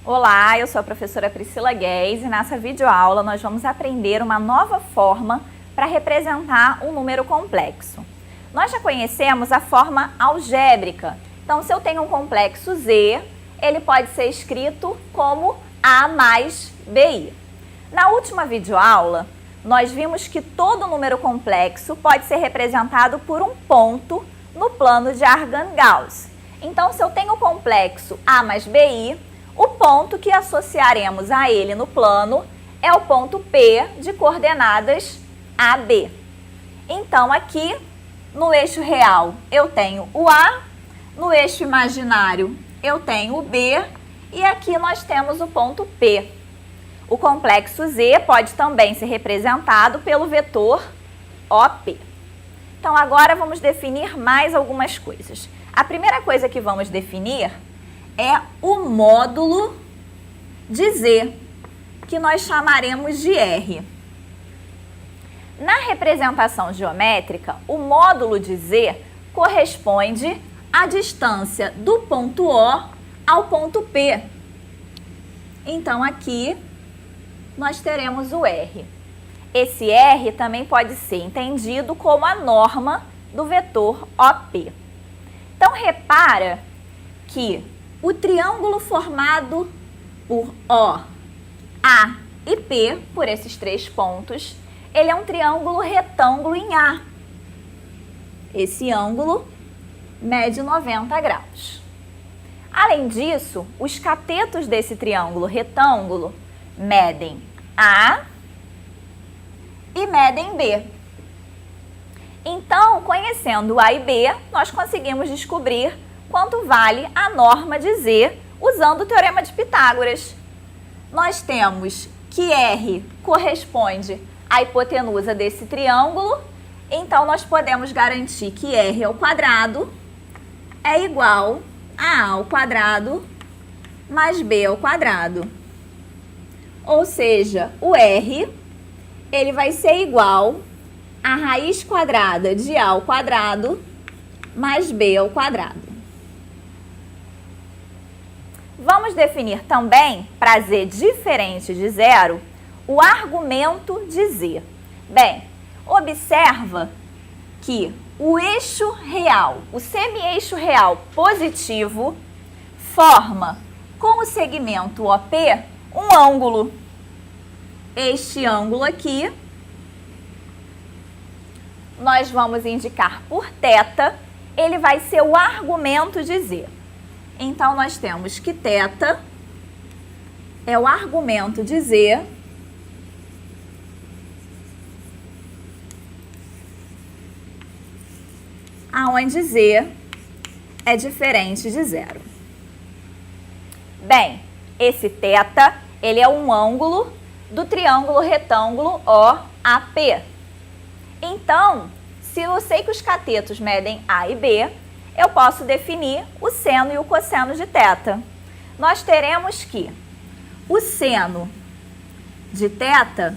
Olá, eu sou a professora Priscila Guedes e nessa videoaula nós vamos aprender uma nova forma para representar um número complexo. Nós já conhecemos a forma algébrica, então se eu tenho um complexo Z, ele pode ser escrito como A mais BI. Na última videoaula, nós vimos que todo número complexo pode ser representado por um ponto no plano de Argand-Gauss. Então, se eu tenho o complexo A mais BI, o ponto que associaremos a ele no plano é o ponto P de coordenadas AB. Então, aqui no eixo real eu tenho o A, no eixo imaginário eu tenho o B e aqui nós temos o ponto P. O complexo Z pode também ser representado pelo vetor OP. Então, agora vamos definir mais algumas coisas. A primeira coisa que vamos definir é o módulo de Z, que nós chamaremos de R. Na representação geométrica, o módulo de Z corresponde à distância do ponto O ao ponto P. Então, aqui nós teremos o R. Esse R também pode ser entendido como a norma do vetor OP. Então, repara que o triângulo formado por O, A e P, por esses três pontos, ele é um triângulo retângulo em A. Esse ângulo mede 90 graus. Além disso, os catetos desse triângulo retângulo medem A e medem B. Então, conhecendo A e B, nós conseguimos descobrir quanto vale a norma de Z usando o Teorema de Pitágoras. Nós temos que R corresponde à hipotenusa desse triângulo, então nós podemos garantir que R ao quadrado é igual a A ao quadrado mais B ao quadrado. Ou seja, o R ele vai ser igual a raiz quadrada de A ao quadrado mais B ao quadrado. Vamos definir também, para Z diferente de zero, o argumento de Z. Bem, observa que o eixo real, o semi-eixo real positivo, forma com o segmento OP um ângulo. Este ângulo aqui, nós vamos indicar por θ, ele vai ser o argumento de Z. Então, nós temos que θ é o argumento de Z aonde Z é diferente de zero. Bem, esse θ, ele é um ângulo do triângulo retângulo OAP. Então, se eu sei que os catetos medem A e B, eu posso definir o seno e o cosseno de θ. Nós teremos que o seno de θ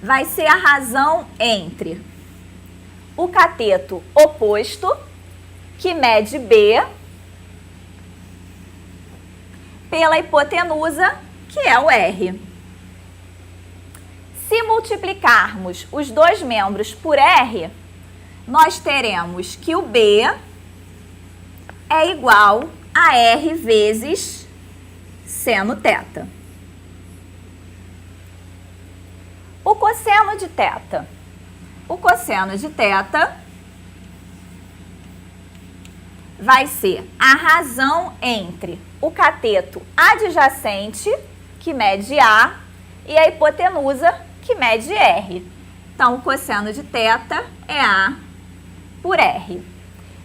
vai ser a razão entre o cateto oposto, que mede B, pela hipotenusa, que é o R. Se multiplicarmos os dois membros por R, nós teremos que o B é igual a R vezes seno θ. O cosseno de θ. O cosseno de θ vai ser a razão entre o cateto adjacente, que mede A, e a hipotenusa, que mede R. Então, o cosseno de θ é A por R.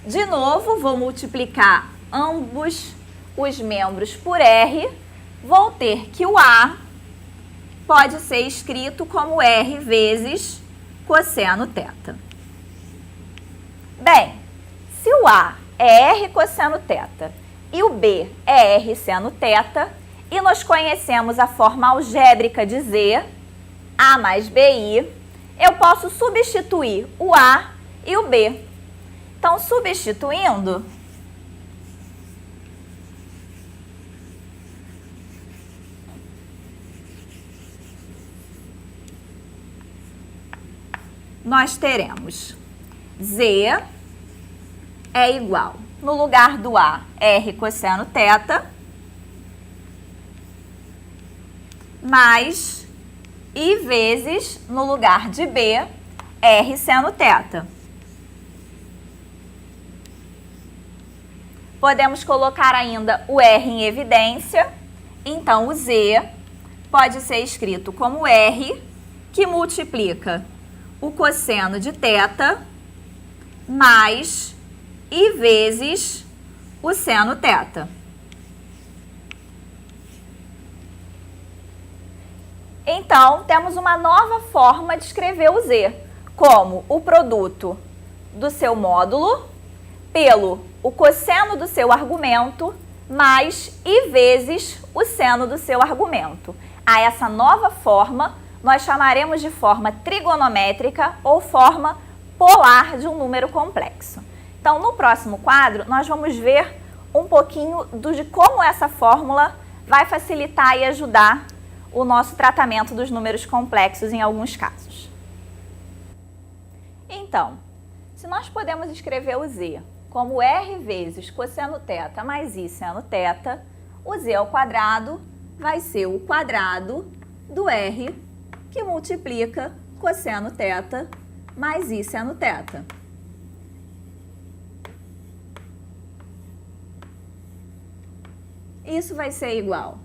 De novo, vou multiplicar ambos os membros por R, vou ter que o A pode ser escrito como R vezes cosseno θ. Bem, se o A é R cosseno θ e o B é R seno θ, e nós conhecemos a forma algébrica de Z, A mais BI, eu posso substituir o A e o B. Então, substituindo, nós teremos Z é igual, no lugar do A, R cosseno θ, mais I vezes, no lugar de B, R seno θ. Podemos colocar ainda o R em evidência, então o Z pode ser escrito como R, que multiplica o cosseno de θ, mais I vezes o seno θ. Então, temos uma nova forma de escrever o Z, como o produto do seu módulo pelo o cosseno do seu argumento mais I vezes o seno do seu argumento. A essa nova forma, nós chamaremos de forma trigonométrica ou forma polar de um número complexo. Então, no próximo quadro, nós vamos ver um pouquinho de como essa fórmula vai facilitar e ajudar o nosso tratamento dos números complexos em alguns casos. Então, se nós podemos escrever o Z como R vezes cosseno θ mais I seno θ, o Z ao quadrado vai ser o quadrado do R que multiplica cosseno θ mais I seno θ. Isso vai ser igual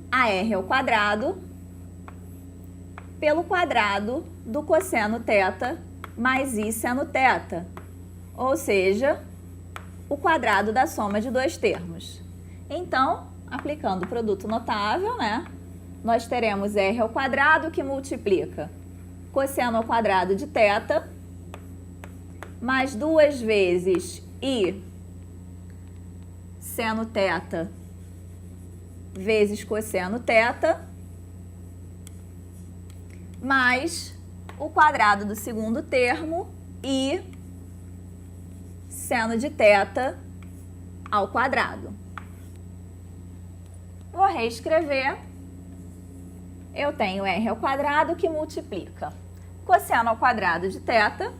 a R ao quadrado pelo quadrado do cosseno θ mais I seno θ, ou seja, o quadrado da soma de dois termos. Então, aplicando o produto notável, né, nós teremos R ao quadrado que multiplica cosseno ao quadrado de θ mais 2 vezes I seno θ vezes cosseno θ, mais o quadrado do segundo termo, I seno de θ ao quadrado. Vou reescrever. Eu tenho R ao quadrado que multiplica cosseno ao quadrado de θ.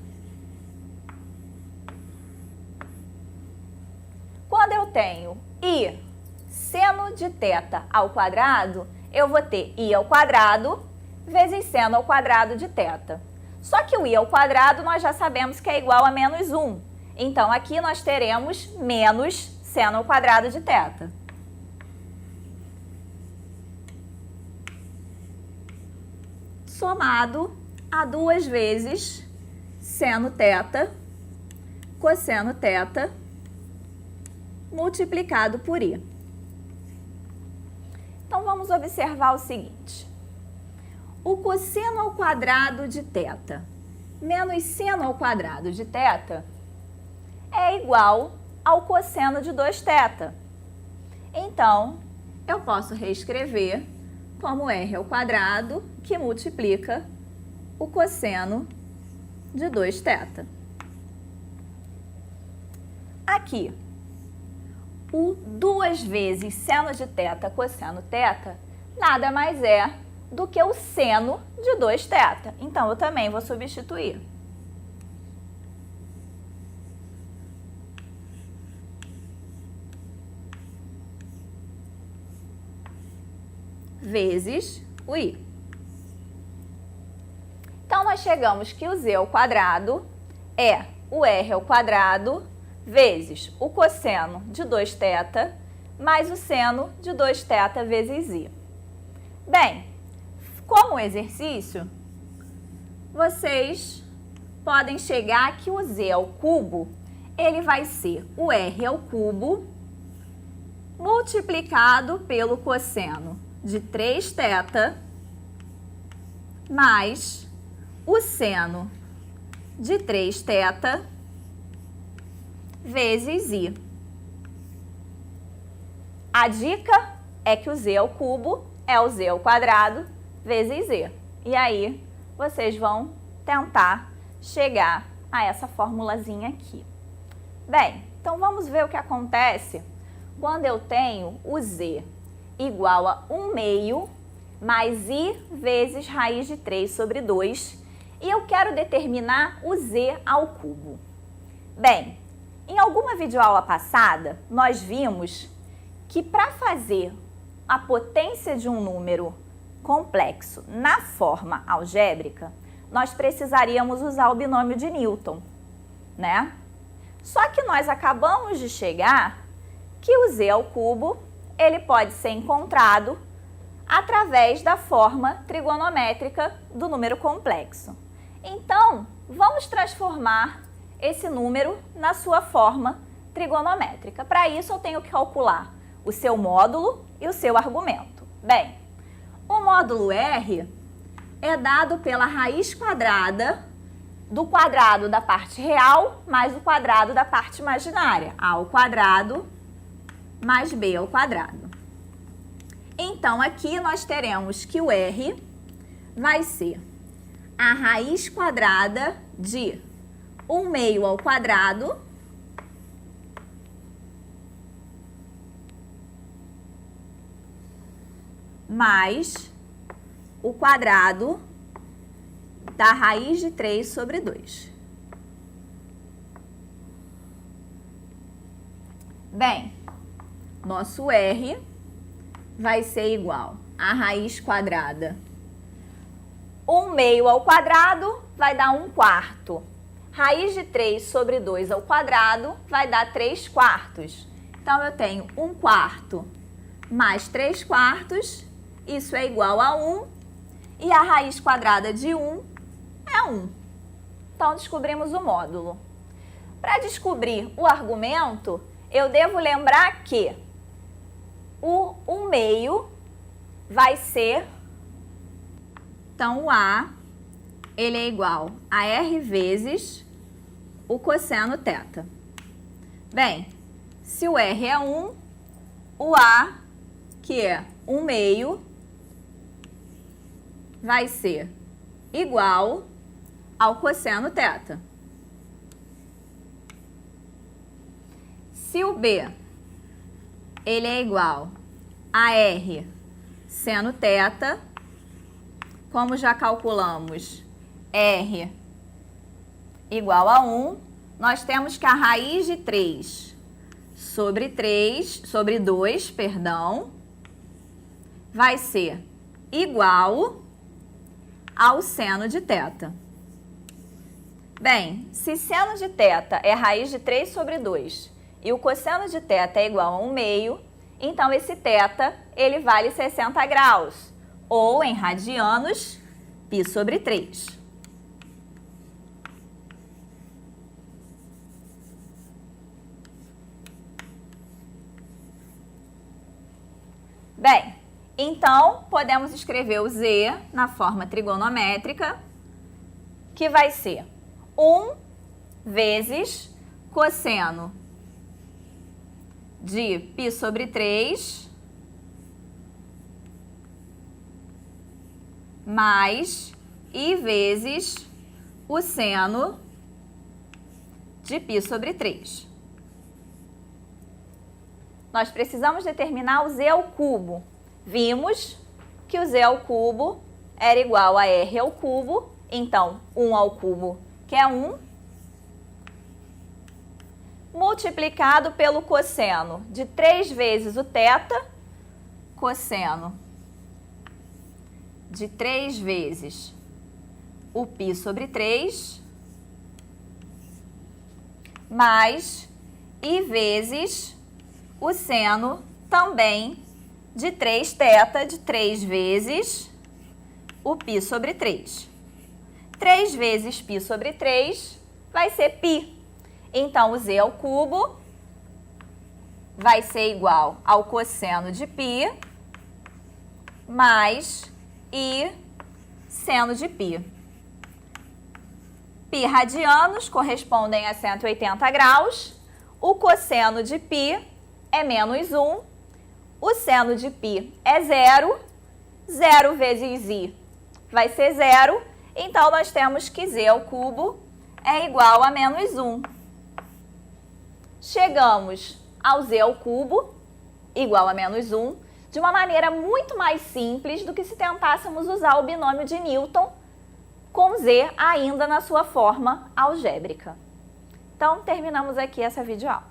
Quando eu tenho I seno de θ ao quadrado, eu vou ter I ao quadrado vezes seno ao quadrado de θ. Só que o I ao quadrado nós já sabemos que é igual a menos 1. Então, aqui nós teremos menos seno ao quadrado de θ. Somado a 2 vezes seno θ, cosseno θ, multiplicado por I. Então, vamos observar o seguinte. O cosseno ao quadrado de θ menos seno ao quadrado de θ é igual ao cosseno de 2θ. Então, eu posso reescrever como R ao quadrado que multiplica o cosseno de 2θ. Aqui, o 2 vezes seno de θ cosseno θ nada mais é do que o seno de 2θ. Então, eu também vou substituir. Vezes o I. Então, nós chegamos que o Z ao quadrado é o R ao quadrado vezes o cosseno de 2θ mais o seno de 2θ vezes I. Bem, como exercício, vocês podem chegar que o Z ao cubo, ele vai ser o R ao cubo multiplicado pelo cosseno de 3θ mais o seno de 3θ vezes I. A dica é que o Z ao cubo é o Z ao quadrado vezes Z. E aí, vocês vão tentar chegar a essa formulazinha aqui. Bem, então vamos ver o que acontece quando eu tenho o Z igual a 1/2 mais I vezes raiz de 3 sobre 2. e eu quero determinar o z ao cubo. Bem, em alguma videoaula passada, nós vimos que para fazer a potência de um número complexo na forma algébrica, nós precisaríamos usar o binômio de Newton, né? Só que nós acabamos de chegar que o z ao cubo, ele pode ser encontrado através da forma trigonométrica do número complexo. Então, vamos transformar esse número na sua forma trigonométrica. Para isso, eu tenho que calcular o seu módulo e o seu argumento. Bem, o módulo R é dado pela raiz quadrada do quadrado da parte real mais o quadrado da parte imaginária, a ao quadrado mais b ao quadrado. Então, aqui nós teremos que o R vai ser a raiz quadrada de 1/2 ao quadrado mais o quadrado da raiz de 3 sobre 2. Bem, nosso R vai ser igual a raiz quadrada 1/2 ao quadrado vai dar 1/4. Raiz de 3 sobre 2 ao quadrado vai dar 3/4. Então, eu tenho 1/4 mais 3/4, isso é igual a 1, e a raiz quadrada de 1 é 1. Então, descobrimos o módulo. Para descobrir o argumento, eu devo lembrar que o 1/2 vai ser, então, o A, ele é igual a R vezes o cosseno θ. Bem, se o R é 1, o A, que é 1/2, vai ser igual ao cosseno θ. Se o B, ele é igual a R seno θ, como já calculamos R igual a 1, nós temos que a raiz de 3 sobre 2, vai ser igual ao seno de θ. Bem, se seno de θ é raiz de 3 sobre 2 e o cosseno de θ é igual a 1/2, então esse θ, ele vale 60 graus, ou em radianos, π sobre 3. Bem, então, podemos escrever o z na forma trigonométrica, que vai ser 1 vezes cosseno de π sobre 3 mais I vezes o seno de π sobre 3. Nós precisamos determinar o z ao cubo. Vimos que o z ao cubo era igual a r ao cubo, então 1 ao cubo, que é 1, multiplicado pelo cosseno de 3 vezes o θ, cosseno de 3 vezes o π sobre 3, mais I vezes o seno também de 3θ, de 3 vezes o π sobre 3. 3 vezes π sobre 3 vai ser π. Então, o z ao cubo vai ser igual ao cosseno de π mais I seno de π. Π radianos correspondem a 180 graus. O cosseno de π é menos 1. O seno de π é 0. 0 vezes I vai ser 0. Então, nós temos que z ao cubo é igual a menos 1. Chegamos ao z ao cubo igual a menos 1 de uma maneira muito mais simples do que se tentássemos usar o binômio de Newton com z ainda na sua forma algébrica. Então, terminamos aqui essa videoaula.